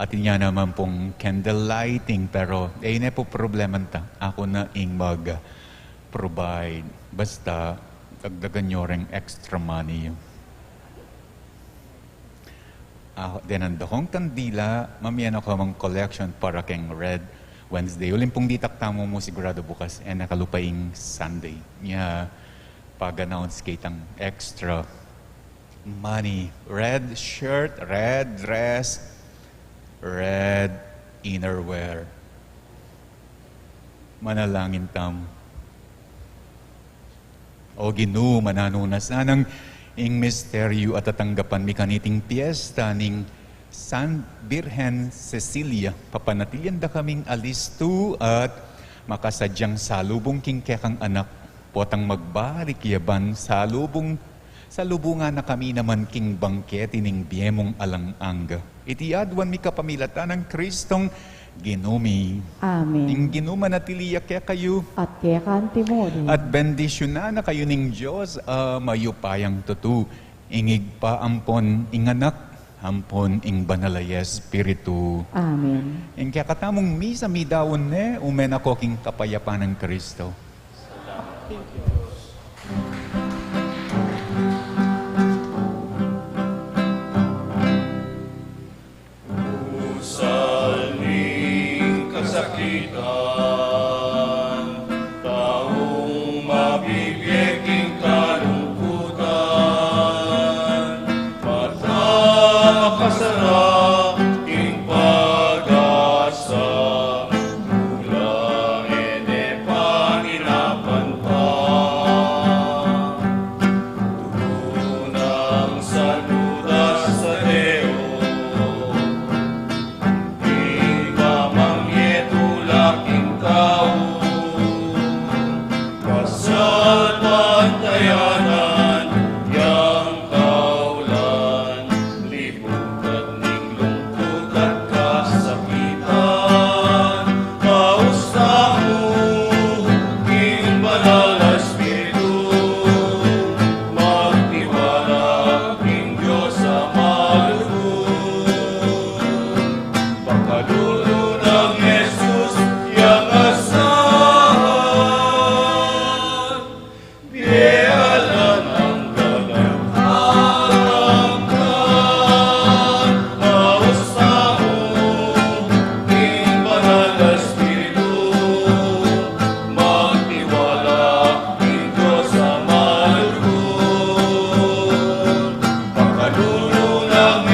At niya naman pong candle lighting, pero na po problema ta. Ako na ing mag-provide. Basta, dagdagan nyo rin extra money. Denanda kong kandila, mamiyan ako mang collection para keng Red Wednesday. Uling pong ditaktamo mo sigurado bukas, nakalupaing Sunday. Niya, pag-announce kitang extra money. Red shirt, red dress, red innerwear. Manalangin tam. O Ginoo, mananunas na ng ing misteryo at tatanggapan mi kaniting piyesta ning San Birhen Cecilia. Papanatilian da kaming alisto at makasadyang salubong king kekang anak. Potang magbarik yaban salubungan na kami naman king bangketi ning biyemong alang-anga. Iti adwan mi kapamilatan ng Kristong Ginumi. Amen. Ning Ginuma natiliya kaya kayo. At kaya kanti mo rin. At bendisyon na kayo ning Diyos, mayupayang tutu. Ingig pa ampon inganak, ampon ing banalay Espiritu. Amen. Ing kaya katamong misa mi dawon umen ako king kapayapaan ng Kristo. Kasakitan, taong mabibiging kalungkutan, mata makasara, ing pag-asa, mula panginapan pa. Tunang saludas sa Deo, laking tao, kasalbantayanan, yang kaulan, libutan ning lungkot at kasakitan, kausta mo, ing banal na Espiritu, magtiwala, ing Diyos sa malugod, pagkalulo ng Jesus, yang asahan, biyalan ang dalang harangkan, kausta mo, ing banal na Espiritu, magtiwala, ing Diyos sa malugod, pagkalulo ng